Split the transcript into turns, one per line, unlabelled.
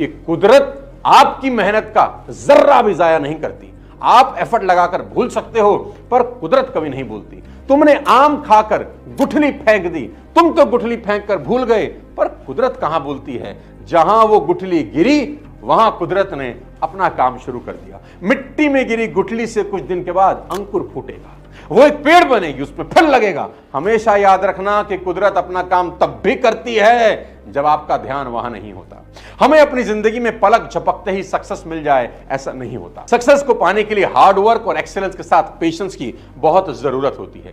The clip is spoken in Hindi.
कि कुदरत आपकी मेहनत का जर्रा भी जाया नहीं करती। आप एफर्ट लगाकर भूल सकते हो, पर कुदरत कभी नहीं भूलती। तुमने आम खाकर गुठली फेंक दी, तुम तो गुठली फेंक कर भूल गए, पर कुदरत कहां भूलती है। जहां वो गुठली गिरी वहां कुदरत ने अपना काम शुरू कर दिया। मिट्टी में गिरी गुठली से कुछ दिन के बाद अंकुर फूटेगा, वो एक पेड़ बनेगी, उसमें फल लगेगा। हमेशा याद रखना कि कुदरत अपना काम तब भी करती है जब आपका ध्यान वहां नहीं होता। हमें अपनी जिंदगी में पलक झपकते ही सक्सेस मिल जाए, ऐसा नहीं होता। सक्सेस को पाने के लिए हार्ड वर्क और एक्सेलेंस के साथ पेशेंस की बहुत जरूरत होती है।